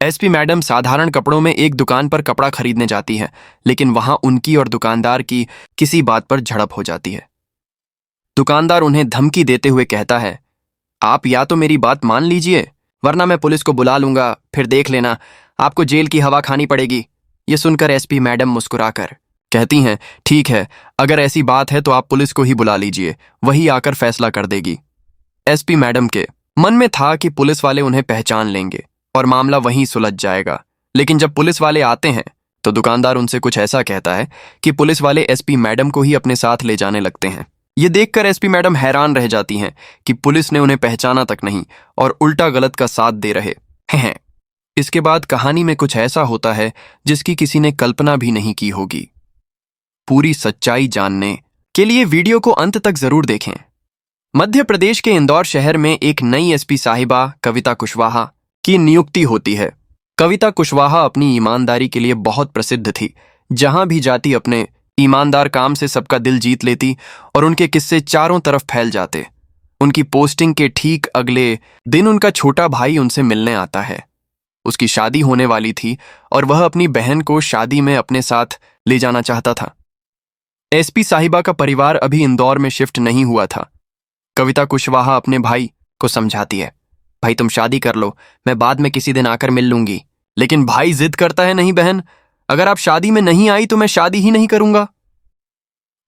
SP madam साधारण कपड़ों में एक दुकान पर कपड़ा खरीदने जाती है, लेकिन वहां उनकी और दुकानदार की किसी बात पर झड़प हो जाती है। दुकानदार उन्हें धमकी देते हुए कहता है, आप या तो मेरी बात मान लीजिए, वरना मैं पुलिस को बुला लूंगा, फिर देख लेना, आपको जेल की हवा खानी पड़ेगी। ये सुनकर एसपी मैडम मुस्कुराकर कहती हैं, ठीक है, अगर ऐसी बात है तो आप पुलिस को ही बुला लीजिए, वही आकर फैसला कर देगी। एसपी मैडम के मन में था कि पुलिस वाले उन्हें पहचान लेंगे और मामला वहीं सुलझ जाएगा, लेकिन जब पुलिस वाले आते हैं तो दुकानदार उनसे कुछ ऐसा कहता है कि पुलिस वाले एसपी मैडम को ही अपने साथ ले जाने लगते हैं। ये देखकर एसपी मैडम हैरान रह जाती हैं कि पुलिस ने उन्हें पहचाना तक नहीं और उल्टा गलत का साथ दे रहे हैं। इसके बाद कहानी में कुछ ऐसा होता है जिसकी किसी ने कल्पना भी नहीं की होगी। पूरी सच्चाई जानने के लिए वीडियो को अंत तक जरूर देखें। मध्य प्रदेश के इंदौर शहर में एक नई एसपी साहिबा कविता कुशवाहा की नियुक्ति होती है। कविता कुशवाहा अपनी ईमानदारी के लिए बहुत प्रसिद्ध थी। जहां भी जाती अपने ईमानदार काम से सबका दिल जीत लेती और उनके किस्से चारों तरफ फैल जाते। उनकी पोस्टिंग के ठीक अगले दिन उनका छोटा भाई उनसे मिलने आता है। उसकी शादी होने वाली थी और वह अपनी बहन को शादी में अपने साथ ले जाना चाहता था। एसपी साहिबा का परिवार अभी इंदौर में शिफ्ट नहीं हुआ था। कविता कुशवाहा अपने भाई को समझाती है, भाई तुम शादी कर लो, मैं बाद में किसी दिन आकर मिल लूंगी। लेकिन भाई जिद करता है, नहीं बहन, अगर आप शादी में नहीं आई तो मैं शादी ही नहीं करूंगा।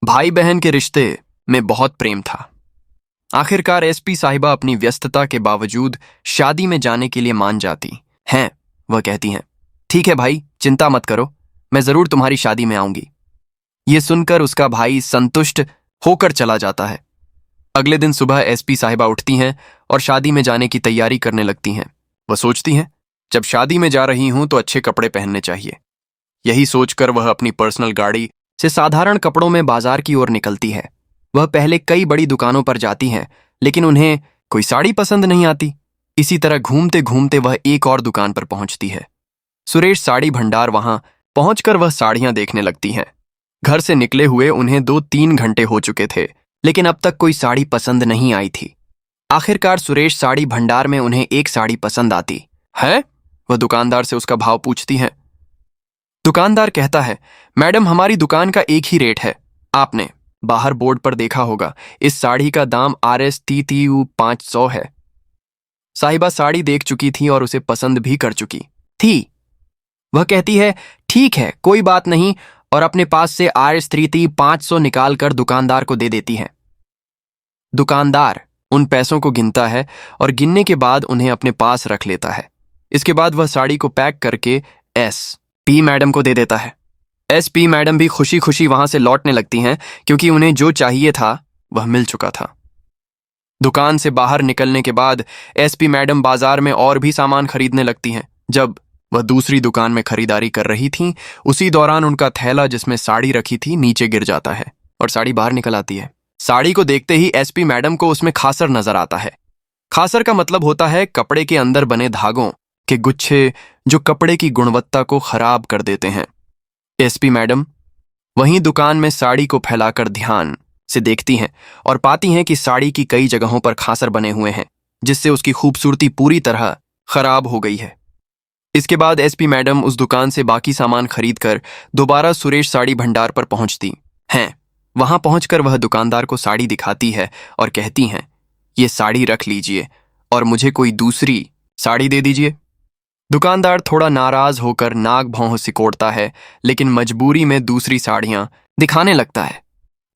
भाई बहन के रिश्ते में बहुत प्रेम था। आखिरकार एसपी साहिबा अपनी व्यस्तता के बावजूद शादी में जाने के लिए मान जाती हैं। वह कहती हैं, ठीक है भाई, चिंता मत करो, मैं जरूर तुम्हारी शादी में आऊंगी। ये सुनकर उसका भाई संतुष्ट होकर चला जाता है। अगले दिन सुबह एसपी साहिबा उठती हैं और शादी में जाने की तैयारी करने लगती हैं। वह सोचती हैं, जब शादी में जा रही हूं तो अच्छे कपड़े पहनने चाहिए। यही सोचकर वह अपनी पर्सनल गाड़ी से साधारण कपड़ों में बाजार की ओर निकलती है। वह पहले कई बड़ी दुकानों पर जाती हैं, लेकिन उन्हें कोई साड़ी पसंद नहीं आती। इसी तरह घूमते घूमते वह एक और दुकान पर पहुंचती है, सुरेश साड़ी भंडार। वहां पहुंचकर वह साड़ियां देखने लगती हैं। घर से निकले हुए उन्हें 2-3 घंटे हो चुके थे, लेकिन अब तक कोई साड़ी पसंद नहीं आई थी। आखिरकार सुरेश साड़ी भंडार में उन्हें एक साड़ी पसंद आती है। वह दुकानदार से उसका भाव पूछती हैं। दुकानदार कहता है, मैडम हमारी दुकान का एक ही रेट है, आपने बाहर बोर्ड पर देखा होगा, इस साड़ी का दाम RS-TTU 500 है। साहिबा साड़ी देख चुकी थी और उसे पसंद भी कर चुकी थी। वह कहती है, ठीक है, कोई बात नहीं, और अपने पास से RS-TTU 500 निकालकर दुकानदार को दे देती है। दुकानदार उन पैसों को गिनता है और गिनने के बाद उन्हें अपने पास रख लेता है। इसके बाद वह साड़ी को पैक करके एसपी मैडम को दे देता है। एसपी मैडम भी खुशी खुशी वहां से लौटने लगती हैं, क्योंकि उन्हें जो चाहिए था वह मिल चुका था। दुकान से बाहर निकलने के बाद एसपी मैडम बाजार में और भी सामान खरीदने लगती हैं। जब वह दूसरी दुकान में खरीदारी कर रही थीं, उसी दौरान उनका थैला जिसमें साड़ी रखी थी नीचे गिर जाता है और साड़ी बाहर निकल आती है। साड़ी को देखते ही एसपी मैडम को उसमें खासर नजर आता है। खासर का मतलब होता है कपड़े के अंदर बने धागों के गुच्छे जो कपड़े की गुणवत्ता को खराब कर देते हैं। एसपी मैडम वहीं दुकान में साड़ी को फैलाकर ध्यान से देखती हैं और पाती हैं कि साड़ी की कई जगहों पर खासर बने हुए हैं, जिससे उसकी खूबसूरती पूरी तरह खराब हो गई है। इसके बाद एसपी मैडम उस दुकान से बाकी सामान खरीदकर दोबारा सुरेश साड़ी भंडार पर पहुंचती हैं। वहां पहुंचकर वह दुकानदार को साड़ी दिखाती है और कहती हैं, ये साड़ी रख लीजिए और मुझे कोई दूसरी साड़ी दे दीजिए। दुकानदार थोड़ा नाराज होकर नाक भौं सिकोड़ता है, लेकिन मजबूरी में दूसरी साड़ियां दिखाने लगता है।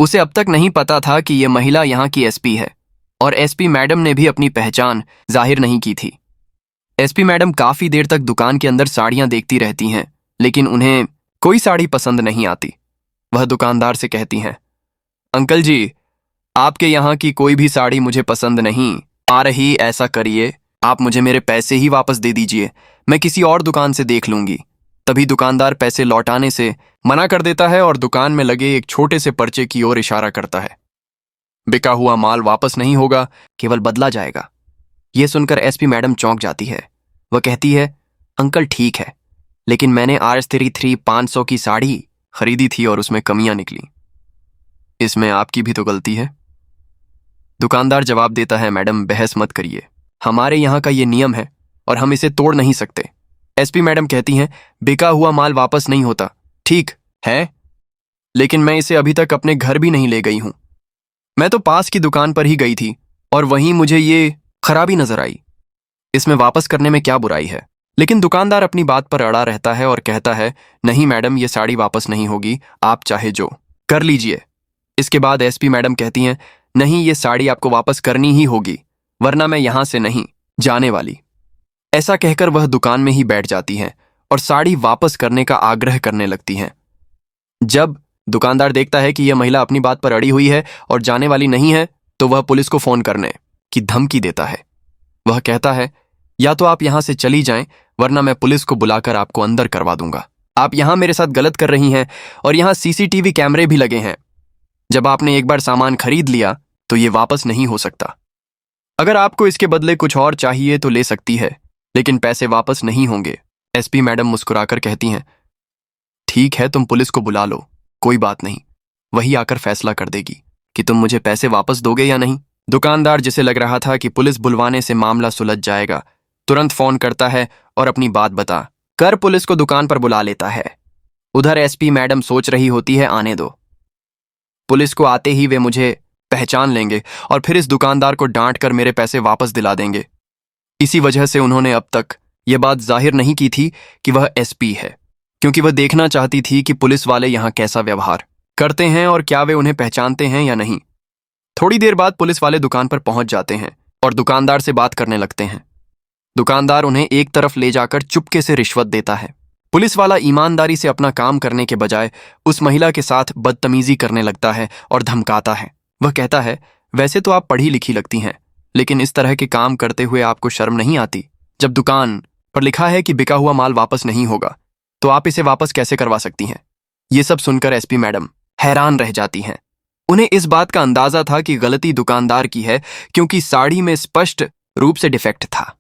उसे अब तक नहीं पता था कि यह महिला यहाँ की एसपी है और एसपी मैडम ने भी अपनी पहचान जाहिर नहीं की थी। एसपी मैडम काफी देर तक दुकान के अंदर साड़ियां देखती रहती हैं, लेकिन उन्हें कोई साड़ी पसंद नहीं आती। वह दुकानदार से कहती हैं, अंकल जी, आपके यहाँ की कोई भी साड़ी मुझे पसंद नहीं आ रही। ऐसा करिए, आप मुझे मेरे पैसे ही वापस दे दीजिए, मैं किसी और दुकान से देख लूंगी। तभी दुकानदार पैसे लौटाने से मना कर देता है और दुकान में लगे एक छोटे से पर्चे की ओर इशारा करता है। बिका हुआ माल वापस नहीं होगा, केवल बदला जाएगा। यह सुनकर एसपी मैडम चौंक जाती है। वह कहती है, अंकल ठीक है, लेकिन मैंने RS-TTU 500 की साड़ी खरीदी थी और उसमें कमियां निकली, इसमें आपकी भी तो गलती है। दुकानदार जवाब देता है, मैडम बहस मत करिए, हमारे यहाँ का ये नियम है और हम इसे तोड़ नहीं सकते। एसपी मैडम कहती हैं, बिका हुआ माल वापस नहीं होता। ठीक है, लेकिन मैं इसे अभी तक अपने घर भी नहीं ले गई हूं। मैं तो पास की दुकान पर ही गई थी और वहीं मुझे ये खराबी नजर आई। इसमें वापस करने में क्या बुराई है? लेकिन दुकानदार अपनी बात पर अड़ा रहता है और कहता है, नहीं मैडम, ये साड़ी वापस नहीं होगी, आप चाहे जो कर लीजिए। इसके बाद एसपी मैडम कहती हैं, नहीं, ये साड़ी आपको वापस करनी ही होगी, वरना मैं यहां से नहीं जाने वाली। ऐसा कहकर वह दुकान में ही बैठ जाती हैं और साड़ी वापस करने का आग्रह करने लगती हैं। जब दुकानदार देखता है कि यह महिला अपनी बात पर अड़ी हुई है और जाने वाली नहीं है, तो वह पुलिस को फोन करने की धमकी देता है। वह कहता है, या तो आप यहां से चली जाएं, वरना मैं पुलिस को बुलाकर आपको अंदर करवा दूंगा। आप यहां मेरे साथ गलत कर रही हैं और यहां सीसीटीवी कैमरे भी लगे हैं। जब आपने एक बार सामान खरीद लिया तो ये वापस नहीं हो सकता। अगर आपको इसके बदले कुछ और चाहिए तो ले सकती है, लेकिन पैसे वापस नहीं होंगे। एसपी मैडम मुस्कुराकर कहती हैं, ठीक है, तुम पुलिस को बुला लो, कोई बात नहीं, वही आकर फैसला कर देगी कि तुम मुझे पैसे वापस दोगे या नहीं। दुकानदार, जिसे लग रहा था कि पुलिस बुलवाने से मामला सुलझ जाएगा, तुरंत फोन करता है और अपनी बात बता कर पुलिस को दुकान पर बुला लेता है। उधर एसपी मैडम सोच रही होती है, आने दो, पुलिस को आते ही वे मुझे पहचान लेंगे और फिर इस दुकानदार को डांट कर मेरे पैसे वापस दिला देंगे। इसी वजह से उन्होंने अब तक यह बात जाहिर नहीं की थी कि वह एसपी है, क्योंकि वह देखना चाहती थी कि पुलिस वाले यहां कैसा व्यवहार करते हैं और क्या वे उन्हें पहचानते हैं या नहीं। थोड़ी देर बाद पुलिस वाले दुकान पर पहुंच जाते हैं और दुकानदार से बात करने लगते हैं। दुकानदार उन्हें एक तरफ ले जाकर चुपके से रिश्वत देता है। पुलिस वाला ईमानदारी से अपना काम करने के बजाय उस महिला के साथ बदतमीजी करने लगता है और धमकाता है। वह कहता है, वैसे तो आप पढ़ी लिखी लगती हैं, लेकिन इस तरह के काम करते हुए आपको शर्म नहीं आती? जब दुकान पर लिखा है कि बिका हुआ माल वापस नहीं होगा, तो आप इसे वापस कैसे करवा सकती हैं? ये सब सुनकर एसपी मैडम हैरान रह जाती हैं। उन्हें इस बात का अंदाजा था कि गलती दुकानदार की है, क्योंकि साड़ी में स्पष्ट रूप से डिफेक्ट था।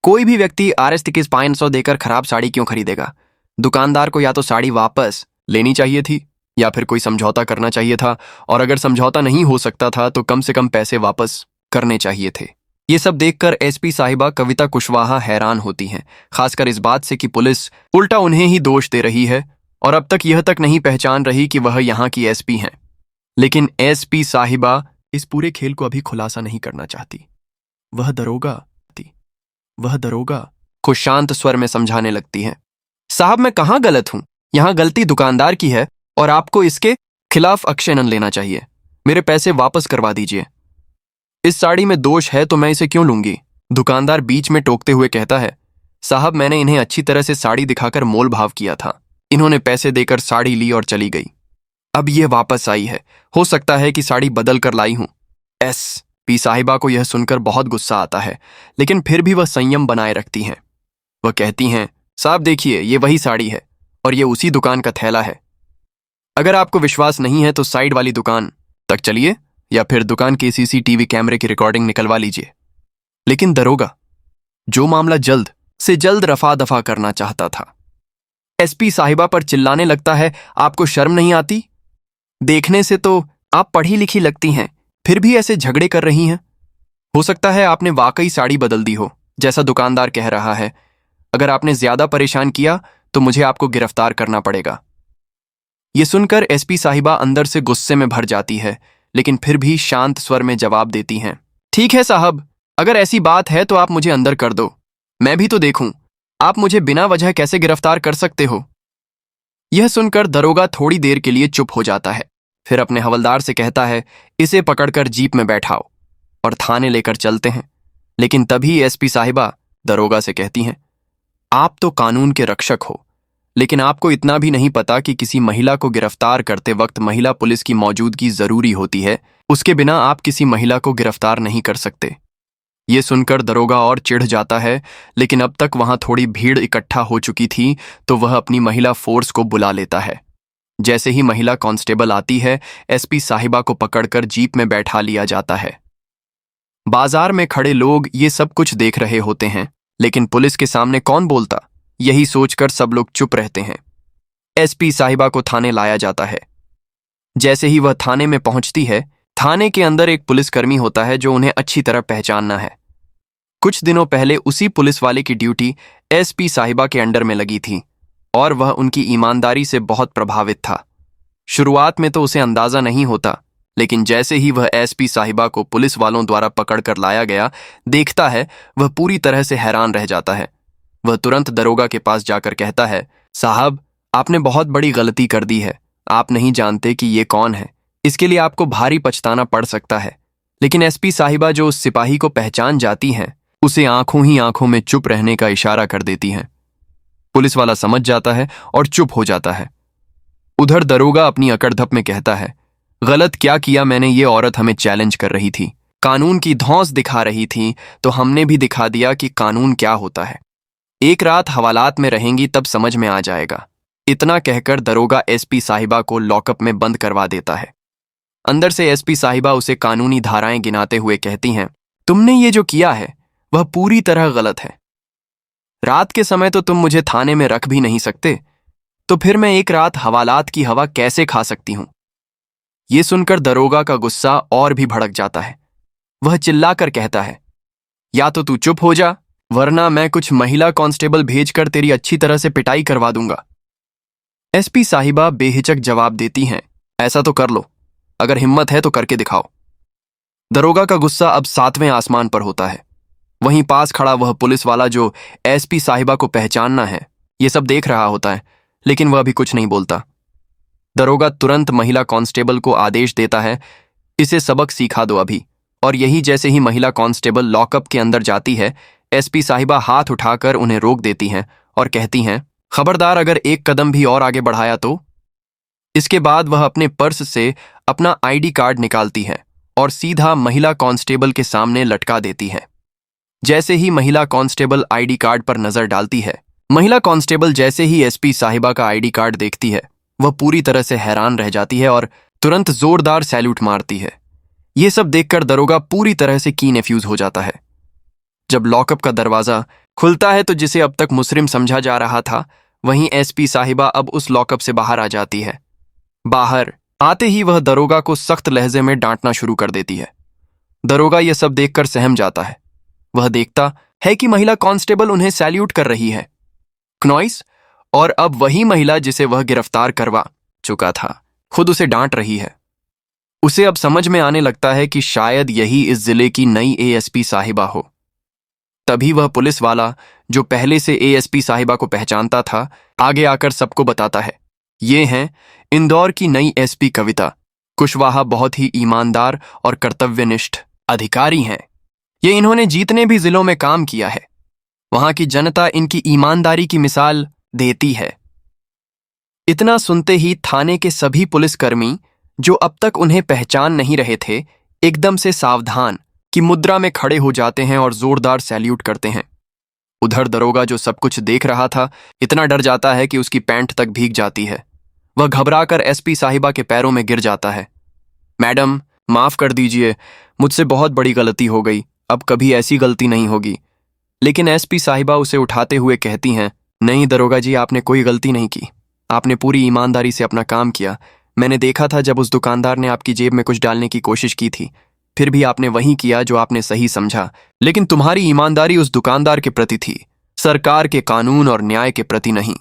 कोई भी व्यक्ति RS 500 देकर खराब साड़ी क्यों खरीदेगा? दुकानदार को या तो साड़ी वापस लेनी चाहिए थी या फिर कोई समझौता करना चाहिए था, और अगर समझौता नहीं हो सकता था तो कम से कम पैसे वापस करने चाहिए थे। ये सब देखकर एसपी साहिबा कविता कुशवाहा हैरान होती हैं, खासकर इस बात से कि पुलिस उल्टा उन्हें ही दोष दे रही है और अब तक यह तक नहीं पहचान रही कि वह यहाँ की एसपी हैं। लेकिन एसपी साहिबा इस पूरे खेल को अभी खुलासा नहीं करना चाहती। वह दरोगा को शांत स्वर में समझाने लगती है, साहब, मैं कहाँ गलत हूं? यहां गलती दुकानदार की है और आपको इसके खिलाफ एक्शन लेना चाहिए। मेरे पैसे वापस करवा दीजिए। इस साड़ी में दोष है तो मैं इसे क्यों लूंगी? दुकानदार बीच में टोकते हुए कहता है, साहब, मैंने इन्हें अच्छी तरह से साड़ी दिखाकर मोल भाव किया था। इन्होंने पैसे देकर साड़ी ली और चली गई। अब ये वापस आई है, हो सकता है कि साड़ी बदल कर लाई हूं। एसपी साहिबा को यह सुनकर बहुत गुस्सा आता है, लेकिन फिर भी वह संयम बनाए रखती हैं। वह कहती हैं, साहब देखिए, ये वही साड़ी है और ये उसी दुकान का थैला है। अगर आपको विश्वास नहीं है तो साइड वाली दुकान तक चलिए या फिर दुकान के सीसीटीवी कैमरे की रिकॉर्डिंग निकलवा लीजिए। लेकिन दरोगा, जो मामला जल्द से जल्द रफा दफा करना चाहता था, एसपी साहिबा पर चिल्लाने लगता है, आपको शर्म नहीं आती? देखने से तो आप पढ़ी लिखी लगती हैं, फिर भी ऐसे झगड़े कर रही हैं। हो सकता है आपने वाकई साड़ी बदल दी हो, जैसा दुकानदार कह रहा है। अगर आपने ज्यादा परेशान किया तो मुझे आपको गिरफ्तार करना पड़ेगा। यह सुनकर एसपी साहिबा अंदर से गुस्से में भर जाती है, लेकिन फिर भी शांत स्वर में जवाब देती हैं, ठीक है साहब, अगर ऐसी बात है तो आप मुझे अंदर कर दो, मैं भी तो देखूं आप मुझे बिना वजह कैसे गिरफ्तार कर सकते हो। यह सुनकर दरोगा थोड़ी देर के लिए चुप हो जाता है, फिर अपने हवलदार से कहता है, इसे पकड़कर जीप में बैठाओ और थाने लेकर चलते हैं। लेकिन तभी एसपी साहिबा दरोगा से कहती हैं, आप तो कानून के रक्षक हो, लेकिन आपको इतना भी नहीं पता कि किसी महिला को गिरफ्तार करते वक्त महिला पुलिस की मौजूदगी जरूरी होती है। उसके बिना आप किसी महिला को गिरफ्तार नहीं कर सकते। ये सुनकर दरोगा और चिढ़ जाता है, लेकिन अब तक वहां थोड़ी भीड़ इकट्ठा हो चुकी थी तो वह अपनी महिला फोर्स को बुला लेता है। जैसे ही महिला कांस्टेबल आती है, एसपी साहिबा को पकड़कर जीप में बैठा लिया जाता है। बाजार में खड़े लोग ये सब कुछ देख रहे होते हैं, लेकिन पुलिस के सामने कौन बोलता, यही सोचकर सब लोग चुप रहते हैं। एसपी साहिबा को थाने लाया जाता है। जैसे ही वह थाने में पहुंचती है, थाने के अंदर एक पुलिसकर्मी होता है जो उन्हें अच्छी तरह पहचानना है। कुछ दिनों पहले उसी पुलिस वाले की ड्यूटी एसपी साहिबा के अंडर में लगी थी और वह उनकी ईमानदारी से बहुत प्रभावित था। शुरुआत में तो उसे अंदाजा नहीं होता, लेकिन जैसे ही वह एसपी साहिबा को पुलिस वालों द्वारा पकड़कर लाया गया देखता है, वह पूरी तरह से हैरान रह जाता है। वह तुरंत दरोगा के पास जाकर कहता है, साहब, आपने बहुत बड़ी गलती कर दी है। आप नहीं जानते कि ये कौन है। इसके लिए आपको भारी पछताना पड़ सकता है। लेकिन एसपी साहिबा, जो उस सिपाही को पहचान जाती हैं, उसे आंखों ही आंखों में चुप रहने का इशारा कर देती हैं। पुलिस वाला समझ जाता है और चुप हो जाता है। उधर दरोगा अपनी अकड़धप में कहता है, गलत क्या किया मैंने। ये औरत हमें चैलेंज कर रही थी, कानून की धौंस दिखा रही थी, तो हमने भी दिखा दिया कि कानून क्या होता है। एक रात हवालात में रहेंगी तब समझ में आ जाएगा। इतना कहकर दरोगा एसपी साहिबा को लॉकअप में बंद करवा देता है। अंदर से एसपी साहिबा उसे कानूनी धाराएं गिनाते हुए कहती हैं, तुमने ये जो किया है वह पूरी तरह गलत है। रात के समय तो तुम मुझे थाने में रख भी नहीं सकते, तो फिर मैं एक रात हवालात की हवा कैसे खा सकती हूं। ये सुनकर दरोगा का गुस्सा और भी भड़क जाता है। वह चिल्लाकर कहता है, या तो तू चुप हो जा, वरना मैं कुछ महिला कांस्टेबल भेजकर तेरी अच्छी तरह से पिटाई करवा दूंगा। एसपी साहिबा बेहिचक जवाब देती हैं, ऐसा तो कर लो, अगर हिम्मत है तो करके दिखाओ। दरोगा का गुस्सा अब 7वें आसमान पर होता है। वहीं पास खड़ा वह पुलिस वाला, जो एसपी साहिबा को पहचानना है, ये सब देख रहा होता है, लेकिन वह भी कुछ नहीं बोलता। दरोगा तुरंत महिला कांस्टेबल को आदेश देता है, इसे सबक सिखा दो अभी। और यही जैसे ही महिला कांस्टेबल लॉकअप के अंदर जाती है, एसपी साहिबा हाथ उठाकर उन्हें रोक देती हैं और कहती हैं, खबरदार, अगर एक कदम भी और आगे बढ़ाया तो। इसके बाद वह अपने पर्स से अपना आईडी कार्ड निकालती है और सीधा महिला कांस्टेबल के सामने लटका देती है। जैसे ही महिला कांस्टेबल आईडी कार्ड पर नजर डालती है, महिला कांस्टेबल जैसे ही एसपी साहिबा का आईडी कार्ड देखती है, वह पूरी तरह से हैरान रह जाती है और तुरंत जोरदार सैल्यूट मारती है। यह सब देखकर दरोगा पूरी तरह से कीने फ्यूज हो जाता है। जब लॉकअप का दरवाजा खुलता है तो जिसे अब तक मुसरिम समझा जा रहा था, वहीं एसपी साहिबा अब उस लॉकअप से बाहर आ जाती है। बाहर आते ही वह दरोगा को सख्त लहजे में डांटना शुरू कर देती है। दरोगा यह सब देखकर सहम जाता है। वह देखता है कि महिला कांस्टेबल उन्हें सैल्यूट कर रही है, क्नॉइस, और अब वही महिला जिसे वह गिरफ्तार करवा चुका था खुद उसे डांट रही है। उसे अब समझ में आने लगता है कि शायद यही इस जिले की नई एएसपी साहिबा हो। तभी वह पुलिस वाला, जो पहले से एएसपी साहिबा को पहचानता था, आगे आकर सबको बताता है, ये हैं इंदौर की नई एसपी कविता कुशवाहा। बहुत ही ईमानदार और कर्तव्यनिष्ठ अधिकारी हैं। ये इन्होंने जितने भी जिलों में काम किया है, वहां की जनता इनकी ईमानदारी की मिसाल देती है। इतना सुनते ही थाने के सभी पुलिसकर्मी, जो अब तक उन्हें पहचान नहीं रहे थे, एकदम से सावधान की मुद्रा में खड़े हो जाते हैं और जोरदार सैल्यूट करते हैं। उधर दरोगा, जो सब कुछ देख रहा था, इतना डर जाता है कि उसकी पैंट तक भीग जाती है। वह घबराकर एसपी साहिबा के पैरों में गिर जाता है। मैडम, माफ कर दीजिए, मुझसे बहुत बड़ी गलती हो गई, अब कभी ऐसी गलती नहीं होगी। लेकिन एसपी साहिबा उसे उठाते हुए कहती हैं, नहीं दरोगा जी, आपने कोई गलती नहीं की। आपने पूरी ईमानदारी से अपना काम किया। मैंने देखा था जब उस दुकानदार ने आपकी जेब में कुछ डालने की कोशिश की थी, फिर भी आपने वही किया जो आपने सही समझा। लेकिन तुम्हारी ईमानदारी उस दुकानदार के प्रति थी, सरकार के कानून और न्याय के प्रति नहीं।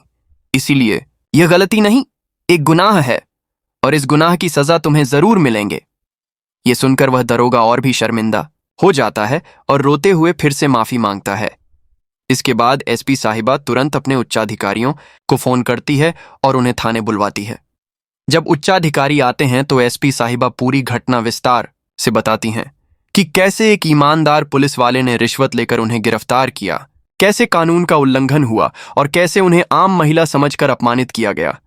इसीलिए यह गलती नहीं, एक गुनाह है, और इस गुनाह की सजा तुम्हें जरूर मिलेंगे। ये सुनकर वह दरोगा और भी शर्मिंदा हो जाता है और रोते हुए फिर से माफी मांगता है। इसके बाद एसपी साहिबा तुरंत अपने उच्चाधिकारियों को फोन करती है और उन्हें थाने बुलवाती है। जब उच्चाधिकारी आते हैं तो एसपी साहिबा पूरी घटना विस्तार से बताती हैं कि कैसे एक ईमानदार पुलिस वाले ने रिश्वत लेकर उन्हें गिरफ्तार किया, कैसे कानून का उल्लंघन हुआ और कैसे उन्हें आम महिला समझकर अपमानित किया गया।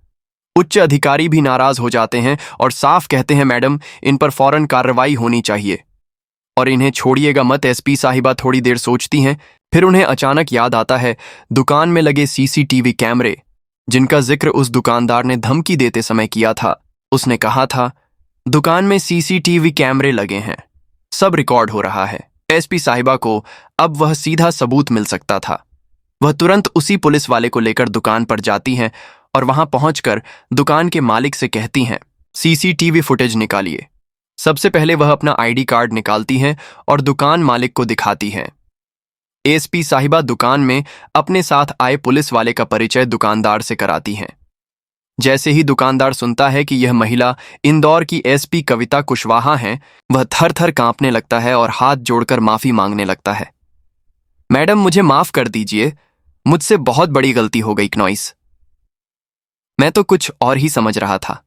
उच्च अधिकारी भी नाराज हो जाते हैं और साफ कहते हैं, मैडम, इन पर फौरन कार्रवाई होनी चाहिए और इन्हें छोड़िएगा मत। एसपी साहिबा थोड़ी देर सोचती हैं, फिर उन्हें अचानक याद आता है दुकान में लगे सीसीटीवी कैमरे, जिनका जिक्र उस दुकानदार ने धमकी देते समय किया था। उसने कहा था, दुकान में सीसीटीवी कैमरे लगे हैं, सब रिकॉर्ड हो रहा है। एसपी साहिबा को अब वह सीधा सबूत मिल सकता था। वह तुरंत उसी पुलिस वाले को लेकर दुकान पर जाती हैं और वहां पहुंचकर दुकान के मालिक से कहती हैं, सीसीटीवी फुटेज निकालिए। सबसे पहले वह अपना आईडी कार्ड निकालती हैं और दुकान मालिक को दिखाती हैं। एसपी साहिबा दुकान में अपने साथ आए पुलिस वाले का परिचय दुकानदार से कराती हैं। जैसे ही दुकानदार सुनता है कि यह महिला इंदौर की एसपी कविता कुशवाहा हैं, वह थर थर कांपने लगता है और हाथ जोड़कर माफी मांगने लगता है। मैडम, मुझे माफ कर दीजिए, मुझसे बहुत बड़ी गलती हो गई क्नॉइस। मैं तो कुछ और ही समझ रहा था।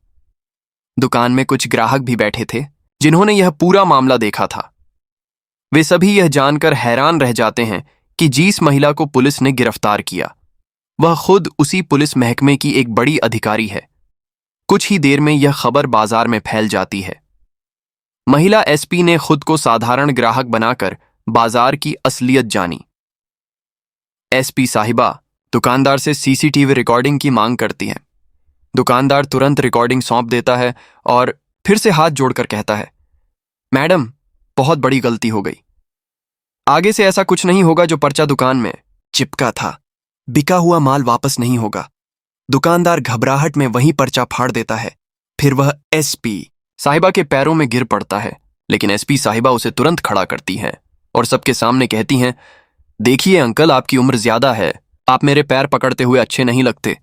दुकान में कुछ ग्राहक भी बैठे थे जिन्होंने यह पूरा मामला देखा था। वे सभी यह जानकर हैरान रह जाते हैं कि जिस महिला को पुलिस ने गिरफ्तार किया वह खुद उसी पुलिस महकमे की एक बड़ी अधिकारी है। कुछ ही देर में यह खबर बाजार में फैल जाती है। महिला एसपी ने खुद को साधारण ग्राहक बनाकर बाजार की असलियत जानी। एसपी साहिबा दुकानदार से सीसीटीवी रिकॉर्डिंग की मांग करती है। दुकानदार तुरंत रिकॉर्डिंग सौंप देता है और फिर से हाथ जोड़कर कहता है, मैडम, बहुत बड़ी गलती हो गई। आगे से ऐसा कुछ नहीं होगा जो पर्चा दुकान में चिपका था। बिका हुआ माल वापस नहीं होगा। दुकानदार घबराहट में वहीं पर्चा फाड़ देता है। फिर वह एसपी साहिबा के पैरों में गिर पड़ता है, लेकिन एसपी साहिबा उसे तुरंत खड़ा करती हैं और सबके सामने कहती हैं, देखिए अंकल, आपकी उम्र ज्यादा है, आप मेरे पैर पकड़ते हुए अच्छे नहीं लगते।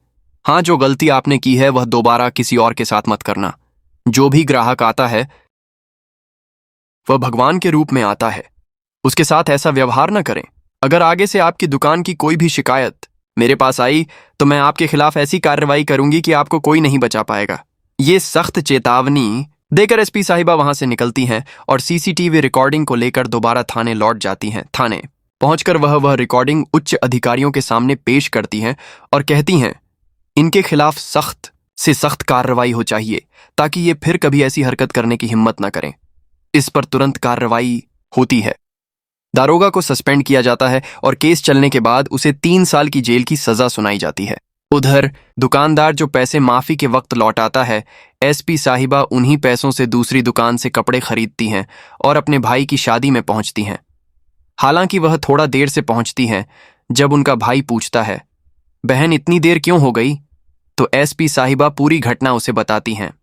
हाँ, जो गलती आपने की है वह दोबारा किसी और के साथ मत करना। जो भी ग्राहक आता है वह भगवान के रूप में आता है, उसके साथ ऐसा व्यवहार न करें। अगर आगे से आपकी दुकान की कोई भी शिकायत मेरे पास आई तो मैं आपके खिलाफ ऐसी कार्रवाई करूंगी कि आपको कोई नहीं बचा पाएगा। ये सख्त चेतावनी देकर एसपी साहिबा वहां से निकलती हैं और सीसीटीवी रिकॉर्डिंग को लेकर दोबारा थाने लौट जाती हैं। थाने पहुंचकर वह रिकॉर्डिंग उच्च अधिकारियों के सामने पेश करती हैं और कहती हैं, इनके खिलाफ सख्त से सख्त कार्रवाई हो चाहिए ताकि ये फिर कभी ऐसी हरकत करने की हिम्मत न करें। इस पर तुरंत कार्रवाई होती है। दारोगा को सस्पेंड किया जाता है और केस चलने के बाद उसे 3 साल की जेल की सजा सुनाई जाती है। उधर दुकानदार जो पैसे माफी के वक्त लौटाता है, एसपी साहिबा उन्हीं पैसों से दूसरी दुकान से कपड़े खरीदती हैं और अपने भाई की शादी में पहुंचती हैं। हालांकि वह थोड़ा देर से पहुंचती हैं। जब उनका भाई पूछता है, बहन इतनी देर क्यों हो गई, तो एसपी साहिबा पूरी घटना उसे बताती हैं।